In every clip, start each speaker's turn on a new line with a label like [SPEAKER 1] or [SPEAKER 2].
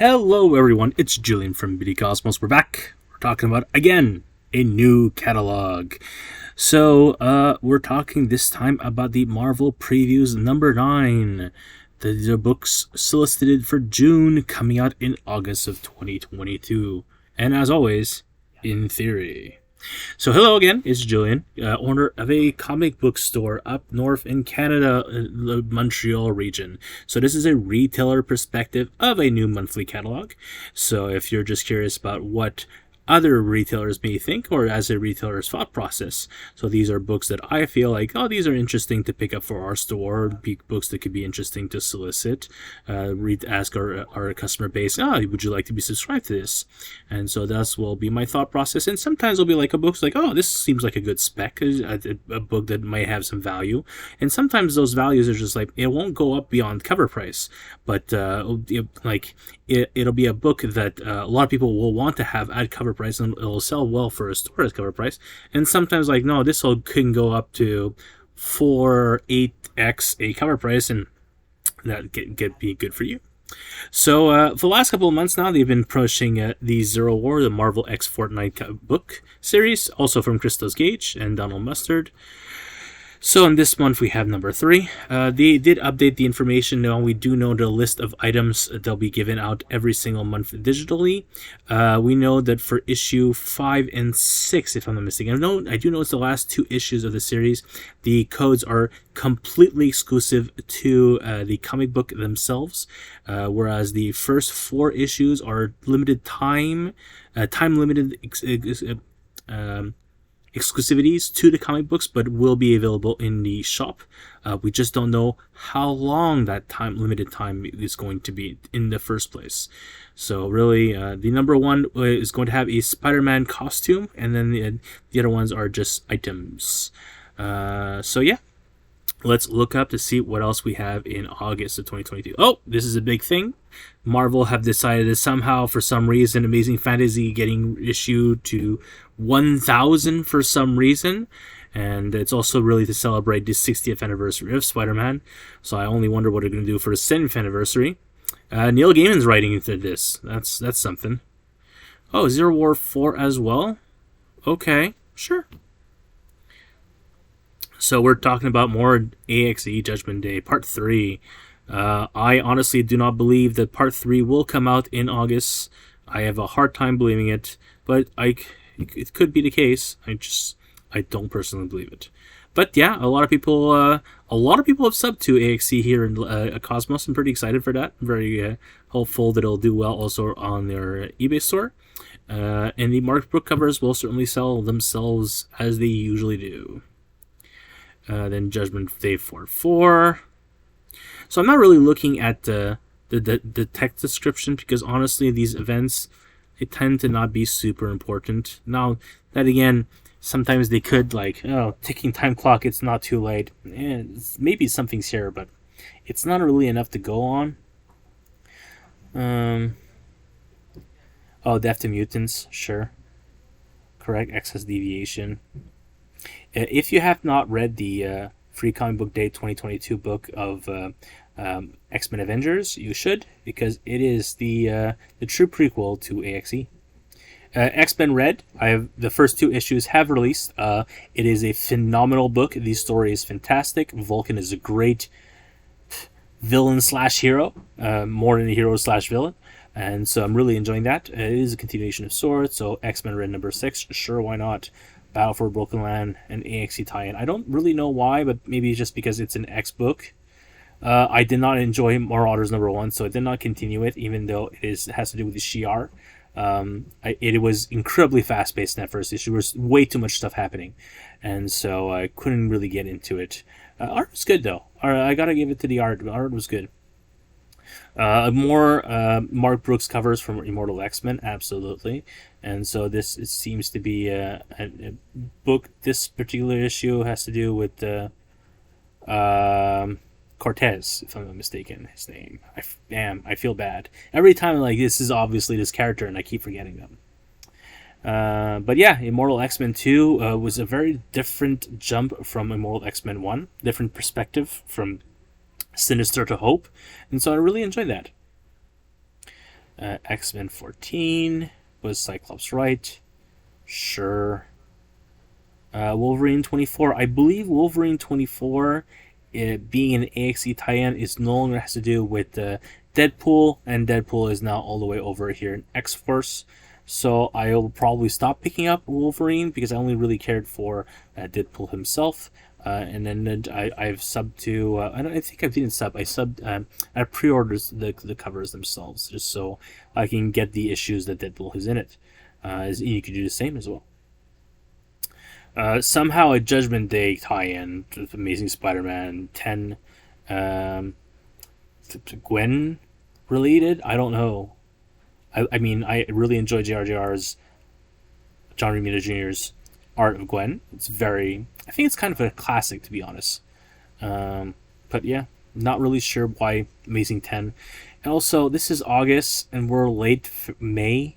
[SPEAKER 1] Hello everyone, it's Julian from BD Cosmos. We're back. We're talking about, again, a new catalog. So, we're talking this time about the Marvel Previews number 9. The books solicited for June, coming out in August of 2022. And as always, in theory. So hello again, it's Julian, owner of a comic book store up north in Canada, the Montreal region. So this is a retailer perspective of a new monthly catalog. So if you're just curious about what other retailers may think, or as a retailer's thought process. So these are books that I feel like, these are interesting to pick up for our store, books that could be interesting to solicit, ask our customer base, would you like to be subscribed to this? And so that will be my thought process. And sometimes it'll be like a book's like, this seems like a good spec, a book that might have some value. And sometimes those values are just like, it won't go up beyond cover price, but it'll be a book that a lot of people will want to have at cover price, and it'll sell well for a store at cover price. And sometimes like, no, this can go up to 8x a cover price, and that be good for you. So for the last couple of months now, they've been pushing the Zero War, the Marvel X Fortnite book series, also from Christos Gage and Donald Mustard. So in this month we have number 3. They did update the information. Now we do know the list of items they'll be given out every single month digitally. We know that for issue 5 and 6, if I'm not mistaken, I do know it's the last 2 issues of the series. The codes are completely exclusive to the comic book themselves, whereas the first 4 issues are limited time limited exclusivities to the comic books, but will be available in the shop. We just don't know how long that limited time is going to be in the first place. So really, the number 1 is going to have a Spider-Man costume, and then the other ones are just items. So yeah, let's look up to see what else we have in August of 2022. This is a big thing. Marvel have decided that somehow, for some reason, Amazing Fantasy getting issued to 1,000 for some reason. And it's also really to celebrate the 60th anniversary of Spider-Man. So I only wonder what they're going to do for the 70th anniversary. Neil Gaiman's writing into this. That's something. Zero War 4 as well? Okay, sure. So we're talking about more AXE Judgment Day, Part 3. I honestly do not believe that Part 3 will come out in August. I have a hard time believing it, but it could be the case. I don't personally believe it. But yeah, a lot of people have subbed to AXE here in Cosmos. I'm pretty excited for that. I'm very hopeful that it'll do well also on their eBay store. And the marked book covers will certainly sell themselves as they usually do. Then Judgment Day 4. So I'm not really looking at the text description, because honestly these events, they tend to not be super important. Now that again, sometimes they could ticking time clock, it's not too late. Maybe something's here, but it's not really enough to go on. Death to Mutants, sure. Correct excess deviation. If you have not read the Free Comic Book Day 2022 book of X-Men Avengers, you should, because it is the true prequel to AXE. X-Men Red, the first 2 issues have released. It is a phenomenal book. The story is fantastic. Vulcan is a great villain/hero, more than a hero/villain. And so I'm really enjoying that. It is a continuation of Sword, so X-Men Red number 6, sure, why not? Battle for Broken Land, and AXE tie-in. I don't really know why, but maybe just because it's an X book. I did not enjoy Marauders number 1, so I did not continue it, even though it has to do with the Shi'ar. It was incredibly fast-paced in that first issue. There was way too much stuff happening, and so I couldn't really get into it. Art was good, though. I gotta give it to the art. Art was good. More Mark Brooks covers from Immortal X-Men, absolutely. And so it seems to be a book. This particular issue has to do with Cortez, if I'm not mistaken, his name. I feel bad. Every time this is obviously this character, and I keep forgetting them. But yeah, Immortal X-Men 2 was a very different jump from Immortal X-Men 1. Different perspective from Sinister to Hope. And so I really enjoyed that. X-Men 14 was Cyclops right. Sure. Wolverine 24. I believe Wolverine 24, being an AXE tie-in, is no longer has to do with Deadpool, and Deadpool is now all the way over here in X-Force. So I will probably stop picking up Wolverine because I only really cared for Deadpool himself. And then I've subbed to I think I didn't sub. I subbed. I pre-ordered the covers themselves just so I can get the issues that Deadpool has in it. You could do the same as well. Somehow a Judgment Day tie-in with Amazing Spider-Man 10, to Gwen related. I don't know. I mean, I really enjoy JRJR's John Romita Jr.'s art of Gwen. It's very, I think it's kind of a classic, to be honest. But yeah, not really sure why Amazing 10. And also, this is August, and we're late May.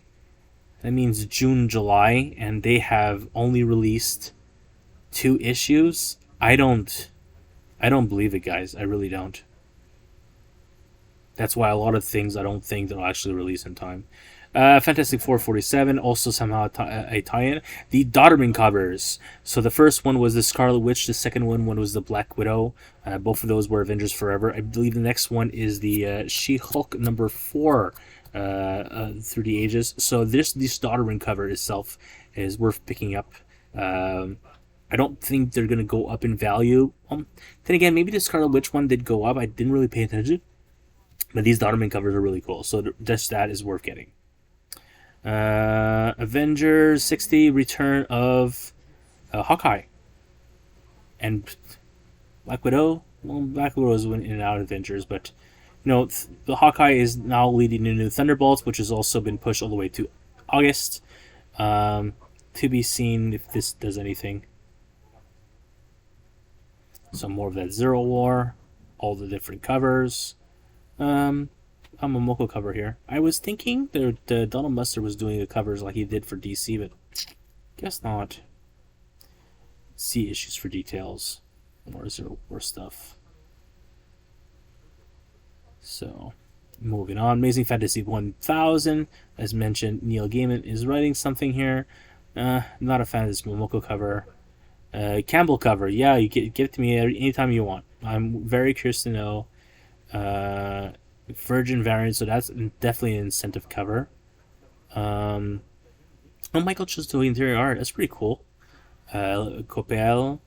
[SPEAKER 1] That means June, July, and they have only released 2 issues. I don't believe it, guys. I really don't. That's why a lot of things I don't think they'll actually release in time. Fantastic Four 47, also somehow a tie-in. The Dodderman covers. So the first one was the Scarlet Witch, the second one was the Black Widow. Both of those were Avengers Forever. I believe the next one is the She-Hulk number 4 through the ages. So this Dodderman cover itself is worth picking up. I don't think they're going to go up in value. Then again, maybe the Scarlet Witch one did go up. I didn't really pay attention. But these Dodderman covers are really cool. So just that is worth getting. Avengers 60, Return of Hawkeye. And Black Widow. Well, Black Widow is in and out of Avengers, but the Hawkeye is now leading into Thunderbolts, which has also been pushed all the way to August. To be seen if this does anything. Some more of that Zero War, all the different covers. I'm a Momoko cover here. I was thinking that Donald Mustard was doing the covers like he did for DC, but guess not. See issues for details. More Zero War stuff. So, moving on. Amazing Fantasy 1000. As mentioned, Neil Gaiman is writing something here. Not a fan of this Momoko cover. Campbell cover. Yeah, you give it to me anytime you want. I'm very curious to know. Virgin variant, so that's definitely an incentive cover. Michael just doing interior art. That's pretty cool. Coppel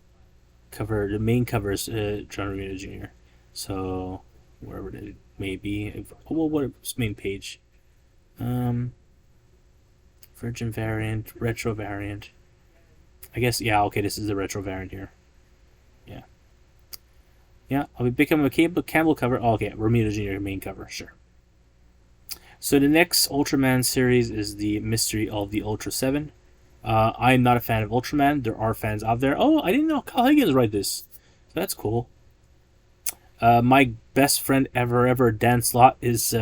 [SPEAKER 1] cover. The main cover is John Romita Jr. So wherever it may be. Well, what's main page? Virgin variant, retro variant. I guess, yeah, okay, this is the retro variant here. Yeah. Yeah, I'll be picking up a Campbell cover. Oh, okay, Romita Jr. main cover, sure. So the next Ultraman series is the Mystery of the Ultra 7. I'm not a fan of Ultraman. There are fans out there. Oh, I didn't know Kyle Higgins wrote this. So that's cool. My best friend ever, Dan Slott, is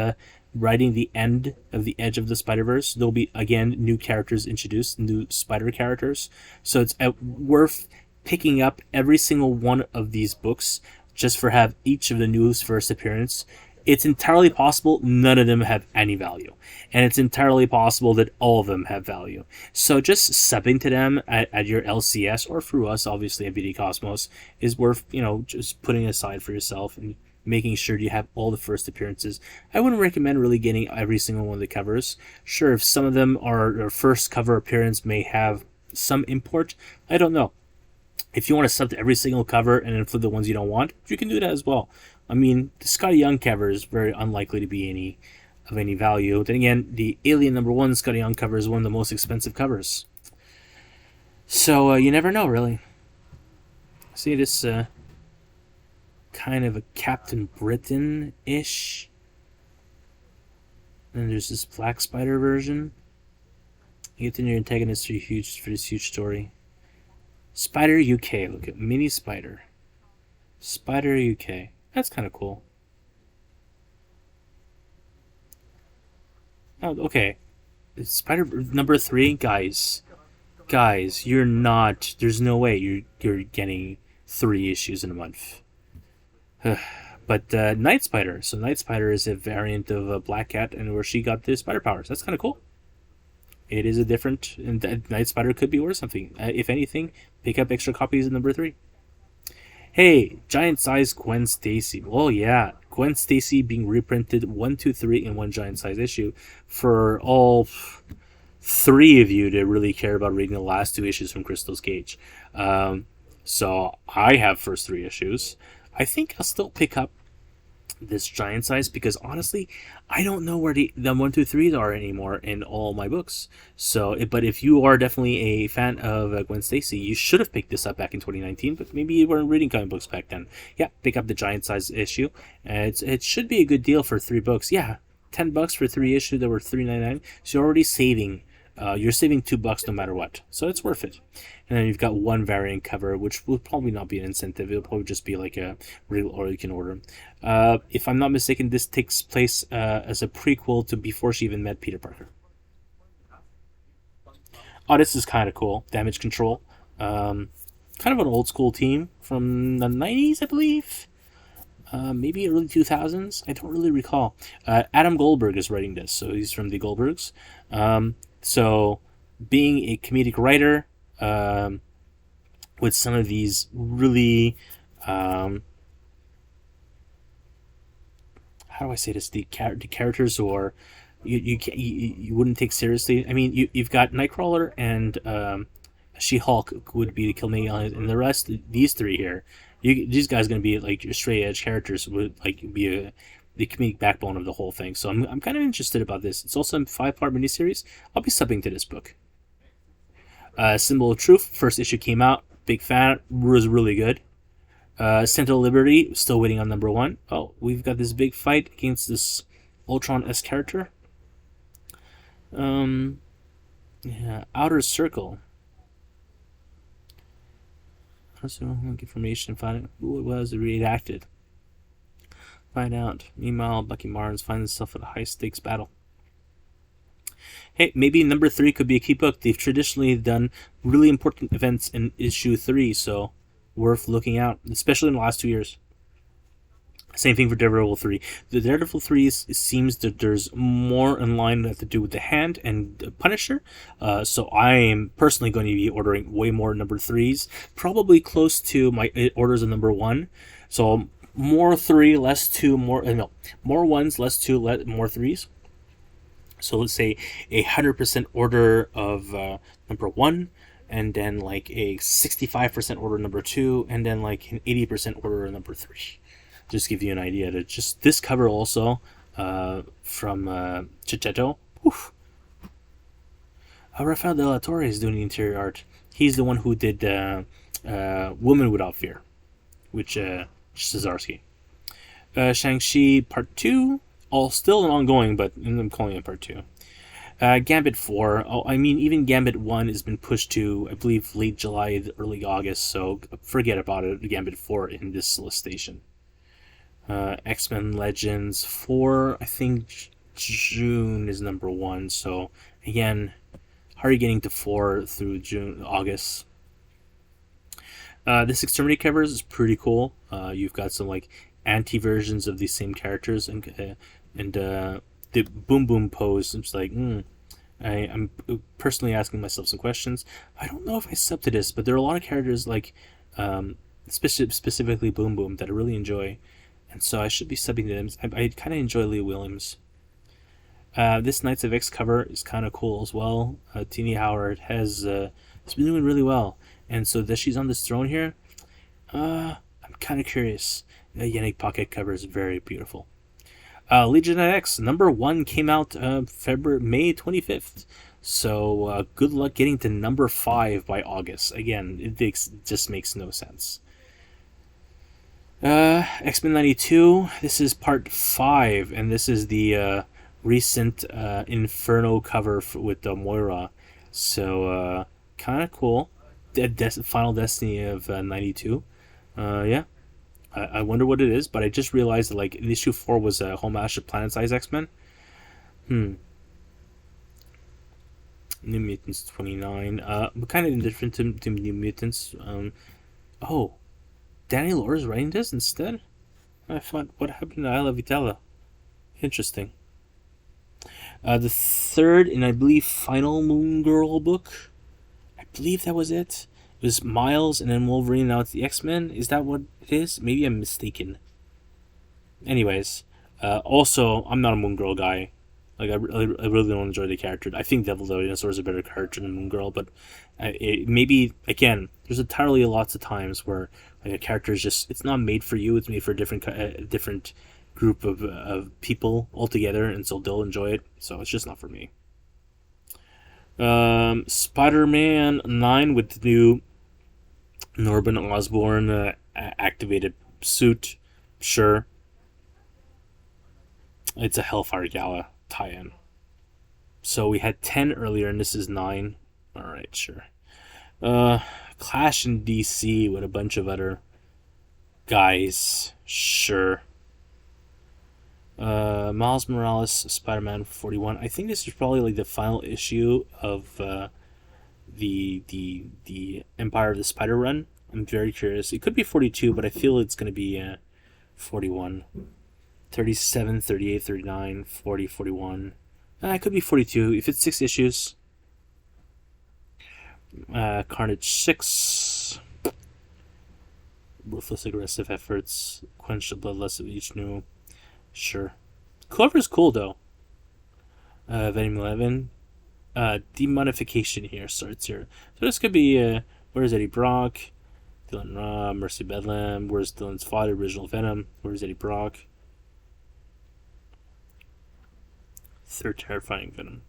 [SPEAKER 1] writing the end of the Edge of the Spider-Verse. There'll be, again, new characters introduced, new spider characters. So it's worth picking up every single one of these books just for have each of the news first appearance. It's entirely possible none of them have any value. And it's entirely possible that all of them have value. So just subbing to them at your LCS or through us, obviously, at BD Cosmos, is worth, just putting aside for yourself and making sure you have all the first appearances. I wouldn't recommend really getting every single one of the covers. Sure, if some of them are first cover appearance may have some import, I don't know. If you want to sub to every single cover and include the ones you don't want, you can do that as well. I mean, the Scotty Young cover is very unlikely to be of any value. Then again, the Alien #1 Scotty Young cover is one of the most expensive covers. So you never know, really. See this kind of a Captain Britain-ish. Then there's this Black Spider version. You get the new antagonist for this huge story. Spider UK. Look at Mini Spider. Spider UK. That's kind of cool. Oh, okay. Spider #3, guys. You're not. There's no way you're getting 3 issues in a month. But Night Spider. So Night Spider is a variant of Black Cat, and where she got the spider powers. That's kind of cool. It is a different. And Night Spider could be worth something. If anything, pick up extra copies of number 3. Hey, giant size Gwen Stacy. Oh yeah, Gwen Stacy being reprinted 1, 2, 3 in one giant size issue for all 3 of you to really care about reading the last 2 issues from Crystal's Cage. So I have first 3 issues. I think I'll still pick up this giant size because honestly, I don't know where the 1, 2, 3s are anymore in all my books. So, but if you are definitely a fan of Gwen Stacy, you should have picked this up back in 2019. But maybe you weren't reading comic books back then. Yeah, pick up the giant size issue. It should be a good deal for 3 books. Yeah, $10 for 3 issues that were $3.99. So you're already saving. You're saving $2 no matter what, so it's worth it. And then you've got one variant cover, which will probably not be an incentive. It'll probably just be like a real or you can order. If I'm not mistaken, this takes place as a prequel to before she even met Peter Parker. Oh, this is kind of cool. Damage Control. Kind of an old school team from the 90s, I believe. Maybe early 2000s. I don't really recall. Adam Goldberg is writing this, so he's from the Goldbergs. So, being a comedic writer with some of these really, how do I say this? The characters, or you wouldn't take seriously. I mean, you've got Nightcrawler and She-Hulk would be the kill me, and the rest, these 3 here, these guys are going to be like your straight edge characters, would like be the comedic backbone of the whole thing. So I'm kind of interested about this. It's also a 5-part miniseries. I'll be subbing to this book. Symbol of Truth, first issue came out. Big fan. Was really good. Sentinel Liberty, still waiting on number 1. Oh, we've got this big fight against this Ultron-esque character. Yeah, Outer Circle. Also, information, find who it was that reacted. Find out. Meanwhile, Bucky Barnes finds himself at a high-stakes battle. Hey, maybe number 3 could be a key book. They've traditionally done really important events in issue 3, so worth looking out, especially in the last 2 years. Same thing for Daredevil 3. The Daredevil 3 seems that there's more in line that to do with the Hand and the Punisher. So I am personally going to be ordering way more number 3s, probably close to my orders of number 1. So more 3, less 2, more 1s, less 2, more 3s. So let's say 100% order of number 1, and then like a 65% order number 2, and then like an 80% order of number 3. Just give you an idea. To just this cover also from Chichetto. Rafael De La Torre is doing the interior art. He's the one who did Woman Without Fear, which Cesarski. Shang-Chi Part 2, all still an ongoing, but I'm calling it Part 2. Gambit 4, even Gambit 1 has been pushed to, I believe, late July, early August, so forget about it, Gambit 4 in this solicitation. X-Men Legends 4, I think June is number 1, so again, how are you getting to 4 through August? This Exterminate covers is pretty cool. You've got some like anti-versions of these same characters, and the Boom Boom pose. It's like, I'm personally asking myself some questions. I don't know if I sub to this, but there are a lot of characters like specifically Boom Boom that I really enjoy, and so I should be subbing to them. I kind of enjoy Leah Williams. This Knights of X cover is kind of cool as well. Tini Howard has been doing really well, and so that she's on this throne here, I'm kind of curious. The Yannick Pocket cover is very beautiful. Legion of X number 1 came out May 25th. So good luck getting to number 5 by August. Again, it just makes no sense. X-Men 92. This is part 5, and this is the recent Inferno cover with Moira. So kind of cool. Final Destiny of 92. Yeah. I wonder what it is, but I just realized that like issue 4 was a homage to Planet Size X-Men. New Mutants 29. Kind of indifferent to New Mutants. Oh, Danny Laura's writing this instead? I thought, what happened to Isla Vitella? Interesting. The third and I believe final Moon Girl book. I believe that was it. It was Miles and then Wolverine. Now it's the X-Men. Is that what it is? Maybe I'm mistaken. Anyways, also I'm not a Moon Girl guy. Like I really don't enjoy the character. I think Devil Dinosaur is a better character than Moon Girl, but maybe again, there's entirely lots of times where like a character is just it's not made for you. It's made for a different group of people altogether, and so they'll enjoy it. So it's just not for me. Spider-Man 9 with the new Norman Osborn activated suit. Sure. It's a Hellfire Gala tie-in. So we had 10 earlier, and this is 9. Alright, sure. Clash in DC with a bunch of other guys. Sure. Miles Morales, Spider-Man 41. I think this is probably like the final issue of the Empire of the Spider run. I'm very curious. It could be 42, but I feel it's going to be 41. 37, 38, 39, 40, 41. It could be 42 if it's 6 issues. Carnage 6. Ruthless aggressive efforts. Quench the bloodlust of each new. Sure. Cover's cool though. Venom 11. Demonification here starts here. So this could be where's Eddie Brock? Dylan Ra, Mercy Bedlam. Where's Dylan's father? Original Venom. Where's Eddie Brock? Third terrifying Venom.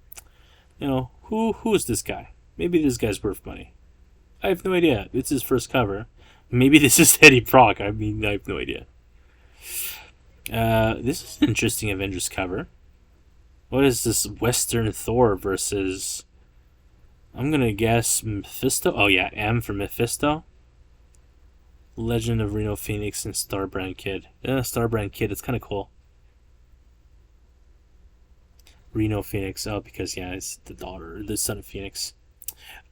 [SPEAKER 1] You know, who is this guy? Maybe this guy's worth money. I have no idea. It's his first cover. Maybe this is Eddie Brock. I mean, I have no idea. This is an interesting Avengers cover. What is this Western Thor versus... I'm gonna guess Mephisto? Oh yeah, M for Mephisto. Legend of Reno Phoenix and Starbrand Kid. Starbrand Kid, it's kind of cool. Reno Phoenix. Oh, because yeah, it's the son of Phoenix.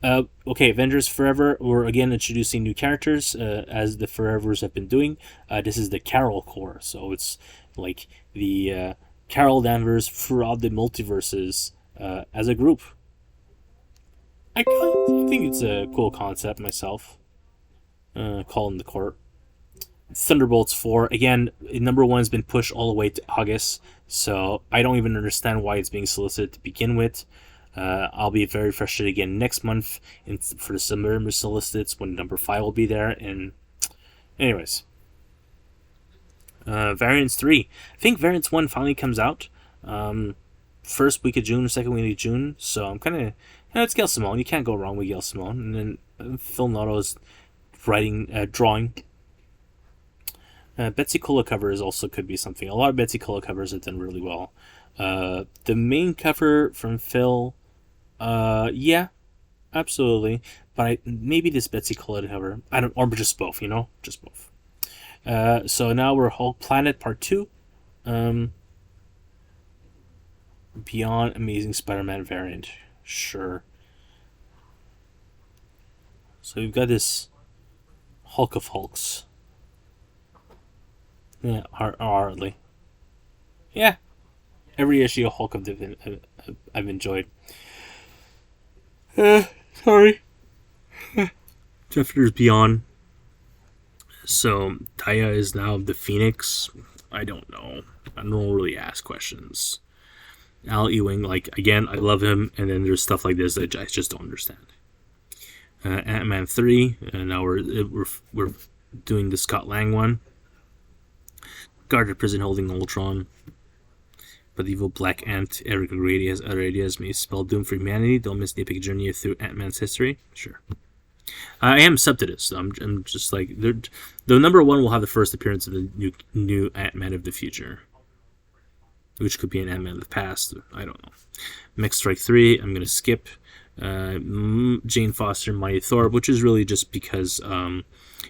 [SPEAKER 1] Okay, Avengers Forever. We're again introducing new characters as the Forevers have been doing. This is the Carol Corps, so it's like the Carol Danvers throughout the multiverses as a group. I think it's a cool concept myself. Calling the court. Thunderbolts 4. Again, number 1 has been pushed all the way to August, so I don't even understand why it's being solicited to begin with. I'll be very frustrated again next month for the summer solicits when number 5 will be there. And anyways, Variants 3. I think Variants 1 finally comes out. First week of June, second week of June. So I'm kind of... it's Gail Simone. You can't go wrong with Gail Simone. And then Phil Noto's drawing. Betsy Cola covers also could be something. A lot of Betsy Cola covers have done really well. The main cover from Phil, yeah, absolutely. But maybe this Betsy Cola cover, or just both, just both. So now we're Hulk Planet Part 2. Beyond Amazing Spider-Man variant, sure. So we've got this Hulk of Hulks. Yeah, hardly. Yeah, every issue of Hulk I've enjoyed. Sorry. Jeffers Beyond. So Taya is now the Phoenix. I don't know. I don't really ask questions. Al Ewing, again, I love him, and then there's stuff like this that I just don't understand. Ant-Man 3, and now we're doing the Scott Lang one. Guarded prison holding Ultron. But the evil Black Ant, Eric O'Grady, has other ideas may spell doom for humanity. Don't miss the epic journey through Ant-Man's history. Sure. I am sub to this. So I'm just like... The number 1 will have the first appearance of the new Ant-Man of the future. Which could be an Ant-Man of the past. I don't know. Mech Strike 3, I'm going to skip. Jane Foster, Mighty Thor, which is really just because...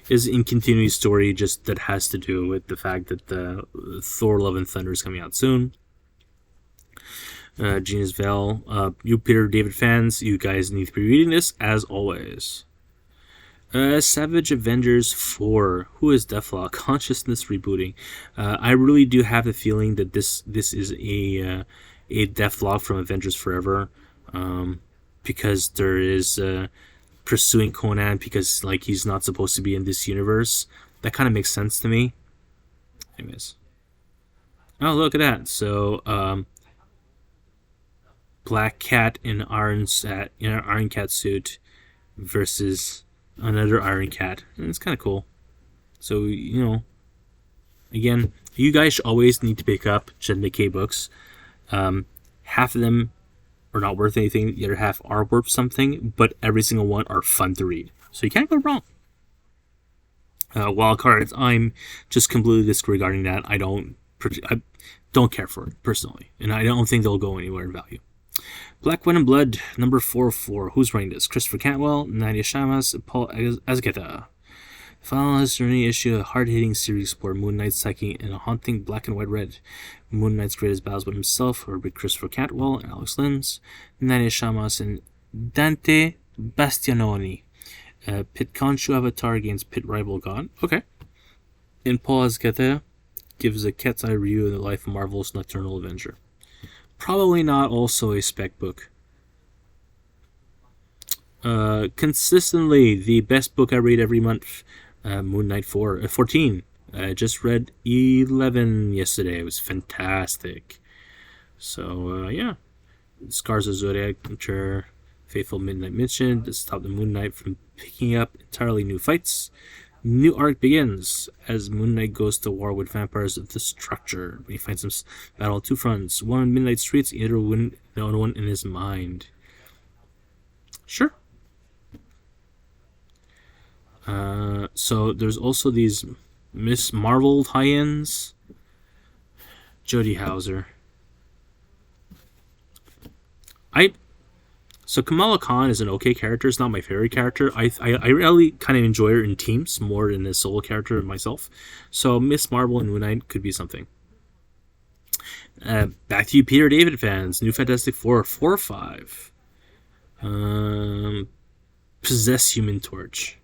[SPEAKER 1] is in continuity story just that has to do with the fact that the Thor Love and Thunder is coming out soon. Genius Val, you Peter David fans, you guys need to be reading this as always. Savage Avengers 4. Who is Deathlock? Consciousness rebooting. I really do have the feeling that this is a Deathlock from Avengers Forever, because there is pursuing Conan because like he's not supposed to be in this universe. That kind of makes sense to me. Anyways, oh look at that. So Black Cat in Iron Cat suit versus another Iron Cat. And it's kind of cool. So, again, you guys always need to pick up Jed McKay books. Half of them are not worth anything. The other half are worth something, but every single one are fun to read. So you can't go wrong. Wildcards, I'm just completely disregarding that. I don't care for it, personally. And I don't think they'll go anywhere in value. Black Wind and Blood, number 404. Who's writing this? Christopher Cantwell, Nadia Shamas, Paul Azgeta. The final history issue, a hard-hitting series explore Moon Knight's psyche in a haunting black and white red. Moon Knight's greatest battles with himself are with Christopher Cantwell and Alex Lins, Nadia Shamas and Dante Bastianoni. Pit Khonshu avatar against Pit rival god. Okay. And Paul Azgeta gives a cat's eye review of the life of Marvel's Nocturnal Avenger. Probably not also a spec book. Consistently, the best book I read every month, Moon Knight 14. I just read 11 yesterday. It was fantastic. So, yeah. Scars of Zodiac, Winter, Faithful Midnight Mission to stop the Moon Knight from picking up entirely new fights. New arc begins as Moon Knight goes to war with vampires of the structure. He finds them battle on two fronts, one in Midnight Streets, the other one in his mind. Sure. So there's also these Miss Marvel tie-ins. Jodie Hauser. So Kamala Khan is an okay character. It's not my favorite character. I really kind of enjoy her in teams more than a solo character myself. So Miss Marvel and Moon Knight could be something. Back to you, Peter David fans. New Fantastic Four 4 or 5. Possess Human Torch.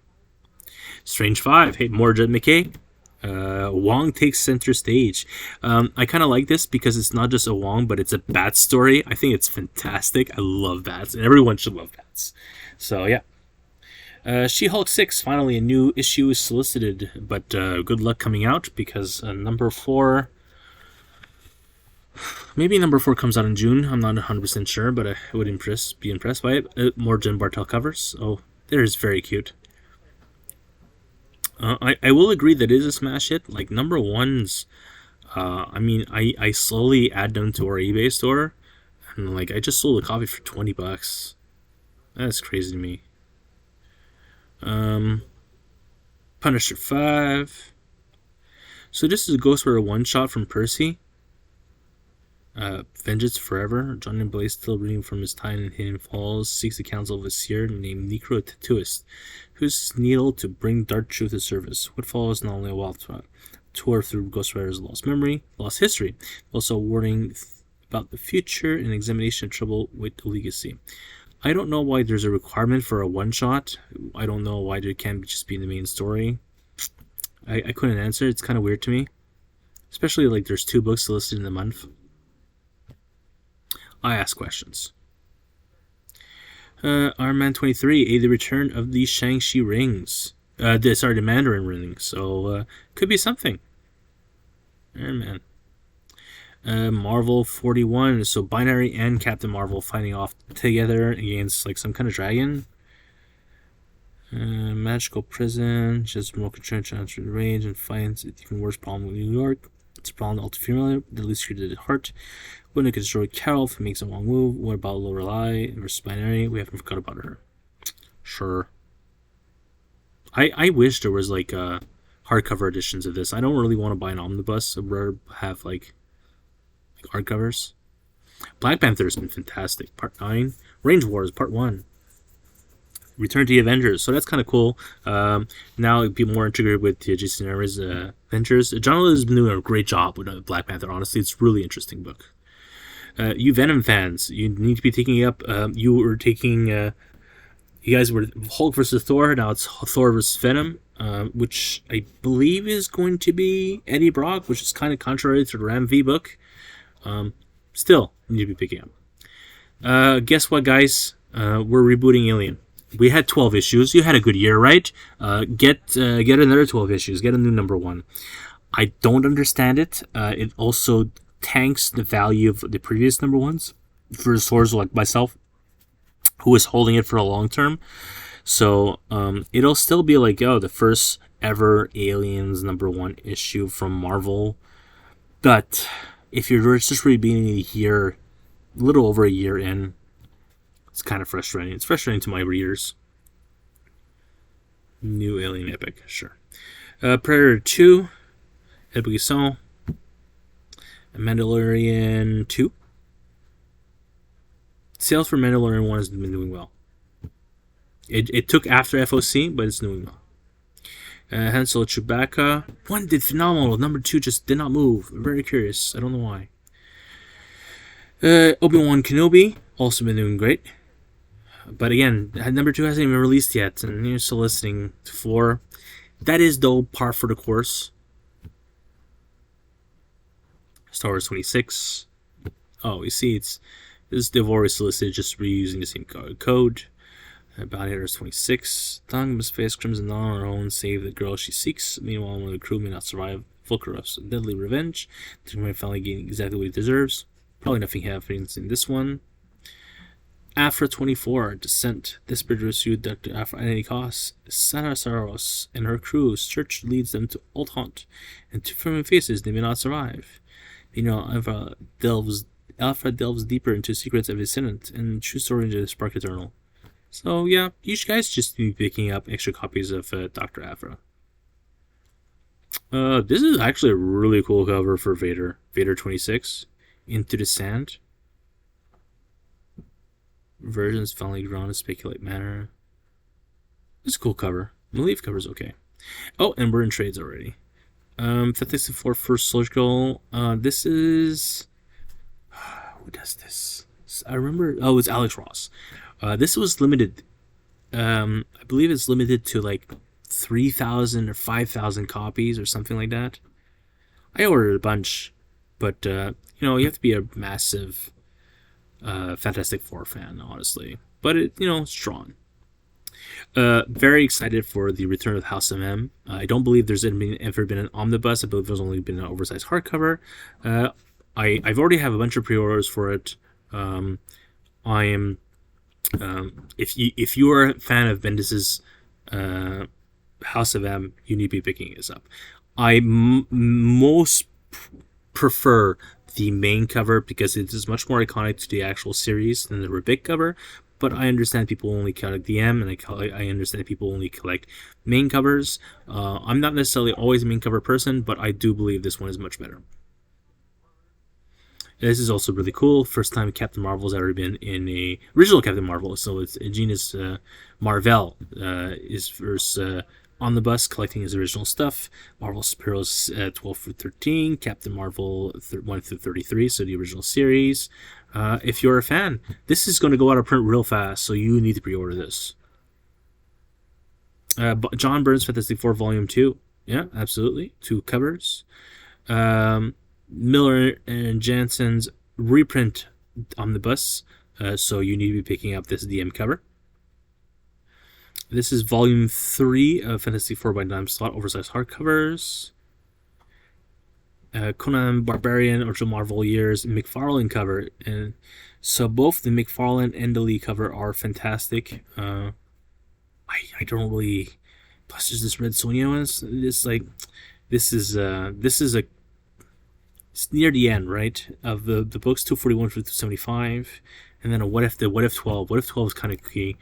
[SPEAKER 1] Strange 5. Hey, more Jed McKay. Wong takes center stage. I kind of like this because it's not just a Wong, but it's a bat story. I think it's fantastic. I love bats, and everyone should love bats. So, yeah. She-Hulk 6, finally a new issue is solicited, but good luck coming out because number 4... Maybe number 4 comes out in June. I'm not 100% sure, but I would be impressed by it. More Jen Bartel covers. Oh, there's very cute. I will agree that it is a smash hit. Like, number 1s, I slowly add them to our eBay store. And, like, I just sold a copy for $20. That's crazy to me. Punisher 5. So this is a Ghostwriter one-shot from Percy. Vengeance Forever. John and Blaze, still reading from his time in Hidden Falls, seeks the counsel of a seer named Necro Tattooist, whose needle to bring dark truth to service. What follows not only a wild tour through Ghostwriter's lost memory, lost history, but also a warning about the future and examination of trouble with the legacy. I don't know why there's a requirement for a one-shot. I don't know why there can't just be the main story. I couldn't answer. It's kind of weird to me. Especially, like, there's 2 books listed in the month. I ask questions. Iron Man 23, the return of the Shang-Chi rings. The Mandarin rings. So, could be something. Iron Man. Marvel 41, so Binary and Captain Marvel fighting off together against, like, some kind of dragon. Magical prison, just remote control, transfer the range, and finds an even worse problem with New York. It's a problem ultra familiar, the least treated at heart. When it can destroy Carol if it makes a wrong move. What about Lorelei versus Binary? We haven't forgot about her. Sure. I wish there was, like, hardcover editions of this. I don't really want to buy an omnibus. I'd rather have, like hardcovers. Black Panther has been fantastic. Part 9. Range Wars, Part 1. Return to the Avengers. So that's kind of cool. Now it'd be more integrated with the Jason Aaron's Avengers. John Lee has been doing a great job with Black Panther. Honestly, it's a really interesting book. You Venom fans, you need to be taking up. You were taking a You guys were Hulk versus Thor. Now it's Thor versus Venom, which I believe is going to be Eddie Brock, which is kind of contrary to the Ram V book. Still, need to be picking up. Guess what, guys? We're rebooting Alien. We had 12 issues. You had a good year, right? Get another 12 issues. Get a new number one. I don't understand it. It also tanks the value of the previous number ones for stores like myself, who is holding it for a long term. So it'll still be like, the first ever Aliens number one issue from Marvel. But if you're just rebooting it here, a little over a year in, it's kind of frustrating. It's frustrating to my readers. New Alien Epic, sure. Predator 2, Ed Buisson. Mandalorian 2. Sales for Mandalorian 1 has been doing well. It took after FOC, but it's doing well. Han Solo Chewbacca. 1 did phenomenal. Number 2 just did not move. I'm very curious. I don't know why. Obi-Wan Kenobi. Also been doing great. But again, number 2 hasn't even released yet. And you're still listening to 4. That is, though, par for the course. Star Wars 26. Oh, you see, they've already solicited, just reusing the same code. Bounty Hunters 26. Tongue must face Crimson Dawn on her own, save the girl she seeks. Meanwhile, one of the crew may not survive. Fulcrus, deadly revenge. The man finally getting exactly what he deserves. Probably nothing happens in this one. Afra 24, Descent. Desperate to rescue Dr. Afra at any cost. Sana Saros and her crew's search leads them to Old Haunt, and to familiar faces they may not survive. Alpha delves deeper into secrets of his descendant and true story into the Spark Eternal. So yeah, you guys just be picking up extra copies of Dr. Afra. This is actually a really cool cover for Vader. Vader 26, Into the Sand. Versions finally drawn in speculate manner. It's a cool cover. The leaf cover's okay. Oh, and we're in trades already. Fantastic Four First Surgical. This is... Who does this? I remember... Oh, it's Alex Ross. This was limited. I believe it's limited to like 3,000 or 5,000 copies or something like that. I ordered a bunch. But, you have to be a massive Fantastic Four fan, honestly. But, it's drawn. Very excited for the return of House of M. I don't believe there's ever been an omnibus. I believe there's only been an oversized hardcover. I've already have a bunch of pre-orders for it. I am, if you are a fan of Bendis's House of M, you need to be picking this up. I most prefer the main cover because it is much more iconic to the actual series than the big cover. But I understand people only collect the M, and I understand people only collect main covers. I'm not necessarily always a main cover person, but I do believe this one is much better. This is also really cool. First time Captain Marvel's ever been in a original Captain Marvel. So it's Genus Marvel is first on the bus collecting his original stuff. Marvel Superheroes 12 through 13, Captain Marvel 1 through 33, so the original series. If you're a fan, this is going to go out of print real fast, so you need to pre-order this. John Byrne's Fantastic Four Volume 2. Yeah, absolutely. 2 covers. Miller and Jansen's reprint omnibus, so you need to be picking up this DM cover. This is Volume 3 of Fantastic Four by Dime Slot, oversized hardcovers. Conan Barbarian, original Marvel years, McFarlane cover. And so both the McFarlane and the Lee cover are fantastic. I don't really... Plus there's this Red Sonja one. This is it's near the end, right? Of the books, 241 through 275. And then What If 12. What If 12 is kind of key.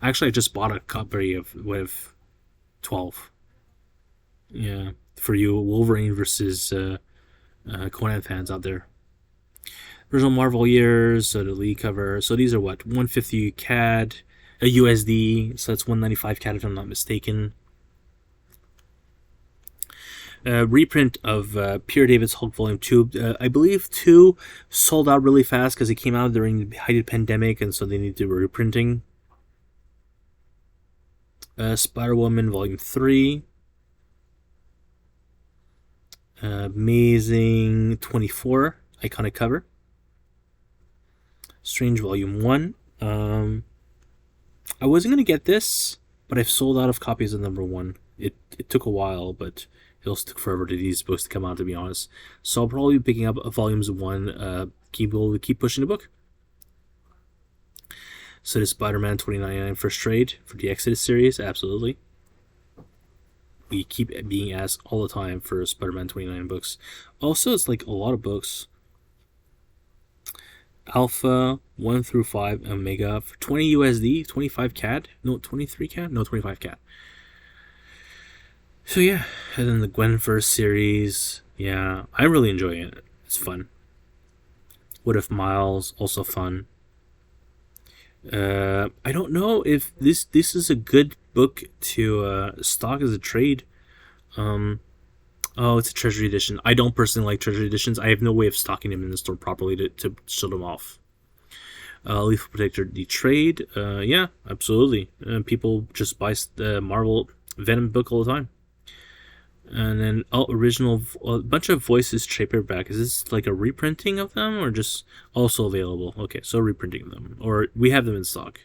[SPEAKER 1] Actually, I just bought a copy of What If 12. Yeah, for you Wolverine versus Conan fans out there. Original Marvel years, so the Lee cover. So these are what? 150 CAD, a USD, so that's 195 CAD if I'm not mistaken. Reprint of Peter David's Hulk Volume 2. I believe 2 sold out really fast because it came out during the height of the pandemic, and so they need to do reprinting. Spider-Woman Volume 3. Amazing 24, iconic cover. Strange Volume 1. I wasn't going to get this, but I've sold out of copies of number 1. It took a while, but it also took forever to these books to come out, to be honest. So I'll probably be picking up volumes 1. Keep pushing the book. So does Spider-Man 2099 first trade for the Exodus series? Absolutely. We keep being asked all the time for Spider-Man 29 books. Also, it's like a lot of books. Alpha 1 through 5 Omega for 20 USD, 25 CAD? No, 23 CAD? No, 25 CAD. So yeah, and then the Gwen First series. Yeah, I'm really enjoying it. It's fun. What If Miles? Also fun. I don't know if this is a good book to stock as a trade. Oh, it's a treasury edition. I don't personally like treasury editions. I have no way of stocking them in the store properly to show them off. Lethal Protector, the trade. Yeah, absolutely. People just buy the Marvel Venom book all the time. And then original, a bunch of voices trade paperback. Is this like a reprinting of them or just also available? Okay, so reprinting them. Or we have them in stock.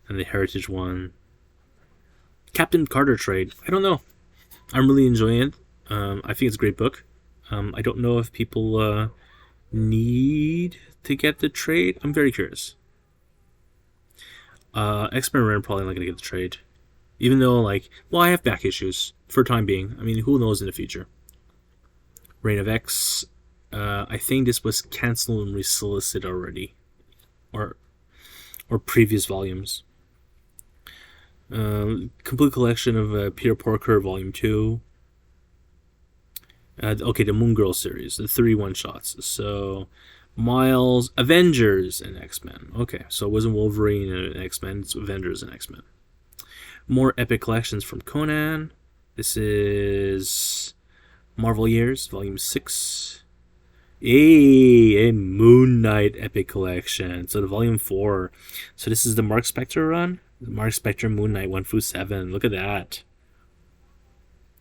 [SPEAKER 1] And the Heritage one. Captain Carter trade. I don't know. I'm really enjoying it. I think it's a great book. I don't know if people need to get the trade. I'm very curious. X-Men Ren probably not going to get the trade. Even though, I have back issues for time being. I mean, who knows in the future? Reign of X. I think this was canceled and resolicited already. Or previous volumes. Complete collection of Peter Porker, Volume 2. The Moon Girl series, the 3 one-shots. So, Miles, Avengers, and X-Men. Okay, so it wasn't Wolverine and X-Men, it's Avengers and X-Men. More epic collections from Conan. This is Marvel Years, Volume 6. A Moon Knight epic collection. So the Volume 4. So this is the Mark Spector run. The Mark Spector Moon Knight 1 through 7. Look at that.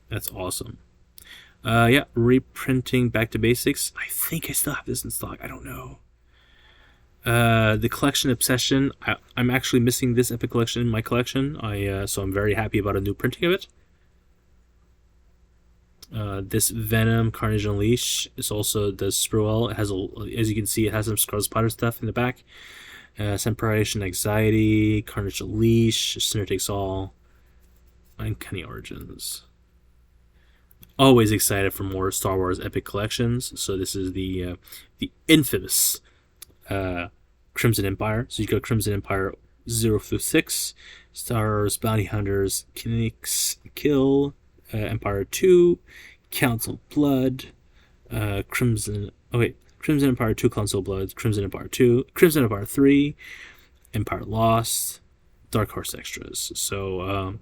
[SPEAKER 1] That's awesome. Reprinting Back to Basics. I think I still have this in stock. I don't know. The collection Obsession. I'm actually missing this epic collection in my collection. So I'm very happy about a new printing of it. This Venom Carnage Unleashed is also does super well. It has as you can see, it has some Scarlet Spider stuff in the back. Separation Anxiety, Carnage Unleashed, Sinner Takes All, and Kenny Origins. Always excited for more Star Wars epic collections. So this is the infamous Crimson Empire. So you got Crimson Empire 0 through 6, Star Wars Bounty Hunters, Kinnick's Kill, Empire 2, Council Blood, Crimson Empire 2, Council Blood, Crimson Empire 2, Crimson Empire 3, Empire Lost, Dark Horse Extras. So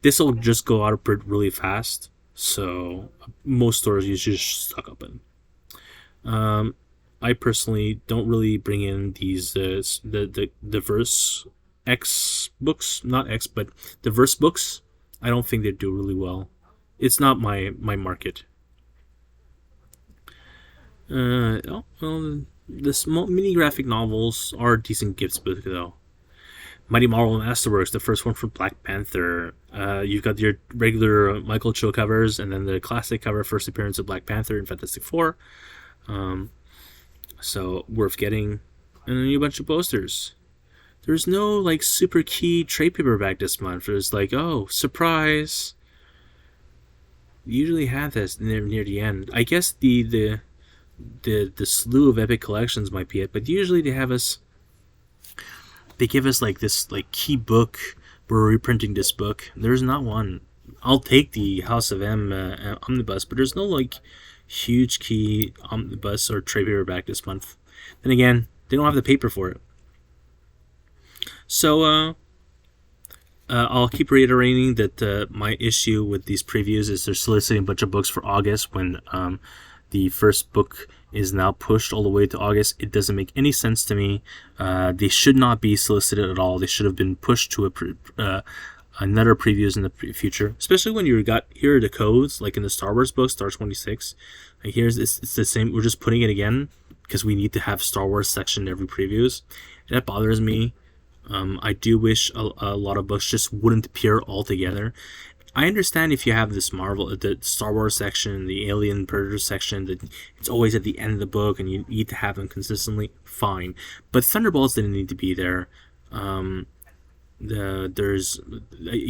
[SPEAKER 1] this will just go out really fast. So most stores you should stock up in. I personally don't really bring in these the diverse X books, not X, but diverse books. I don't think they do really well. It's not my market. The small mini graphic novels are decent gifts, but though. Mighty Marvel Masterworks, the first one for Black Panther. You've got your regular Michael Cho covers, and then the classic cover, first appearance of Black Panther and Fantastic Four. So worth getting, and then a bunch of posters. There's no super key trade paperback this month. There's surprise. You usually have this near the end. I guess the slew of epic collections might be it, but usually they give us this key book. We're reprinting this book. There's not one. I'll take the House of M omnibus, but there's no huge key omnibus or trade paperback this month. Then again, they don't have the paper for it. So I'll keep reiterating that my issue with these previews is they're soliciting a bunch of books for August when the first book is now pushed all the way to August. It doesn't make any sense to me. They should not be solicited at all. They should have been pushed to another previews in the future, especially when here are the codes, like in the Star Wars book, Star 26. Here's it's the same. We're just putting it again because we need to have Star Wars section in every previews. And that bothers me. I do wish a lot of books just wouldn't appear altogether. I understand if you have this the Star Wars section, the Alien Predator section, that it's always at the end of the book and you need to have them consistently, fine. But Thunderbolts didn't need to be there. It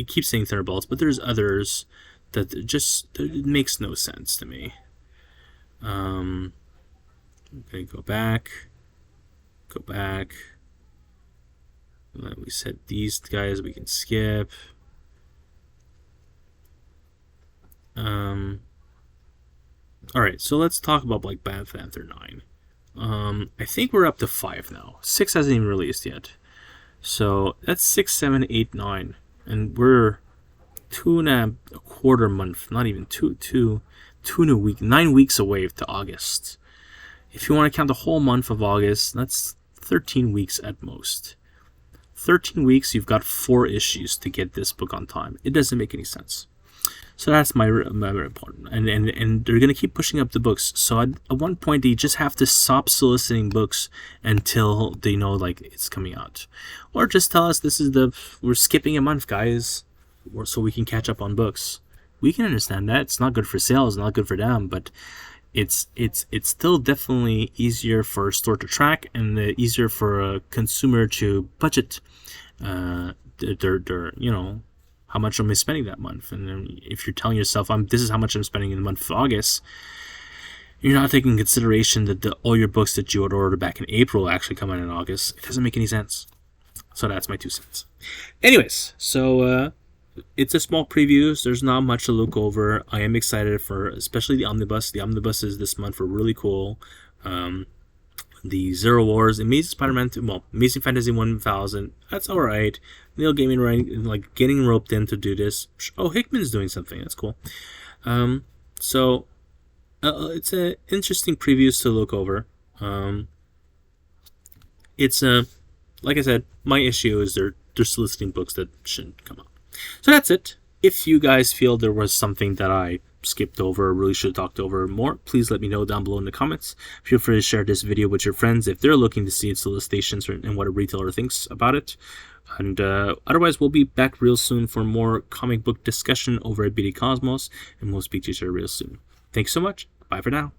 [SPEAKER 1] keeps saying Thunderbolts, but there's others that it makes no sense to me. I'm going to go back. We said these guys we can skip. Alright, so let's talk about Black Panther 9. I think we're up to 5 now. 6 hasn't even released yet. So that's 6, 7, 8, 9. And we're 2.25 months, not even 2 and a week, 9 weeks away to August. If you want to count the whole month of August, that's 13 weeks at most. 13 weeks, you've got 4 issues to get this book on time. It doesn't make any sense. So that's my report. And they're going to keep pushing up the books. So at one point, they just have to stop soliciting books until they know, like, it's coming out. Or just tell us we're skipping a month, guys, so we can catch up on books. We can understand that. It's not good for sales, not good for them, but it's still definitely easier for a store to track and easier for a consumer to budget how much am I spending that month. And then if you're telling yourself this is how much I'm spending in the month of August, you're not taking into consideration that all your books that you would order back in April actually come out in August. It doesn't make any sense. So that's my 2 cents. Anyways, so it's a small preview. So there's not much to look over. I am excited for especially the omnibus. The omnibuses this month were really cool. The Zero Wars, Amazing Spider-Man 2, Amazing Fantasy 1000, that's alright. Neil Gaiman getting roped in to do this. Oh, Hickman's doing something, that's cool. So it's an interesting previews to look over. It's like I said, my issue is they're soliciting books that shouldn't come out. So that's it. If you guys feel there was something that I skipped over or really should have talked over more, please let me know down below in the comments. Feel free to share this video with your friends if they're looking to see its solicitations and what a retailer thinks about it. And otherwise, we'll be back real soon for more comic book discussion over at BD Cosmos, and we'll speak to each other real soon. Thanks so much. Bye for now.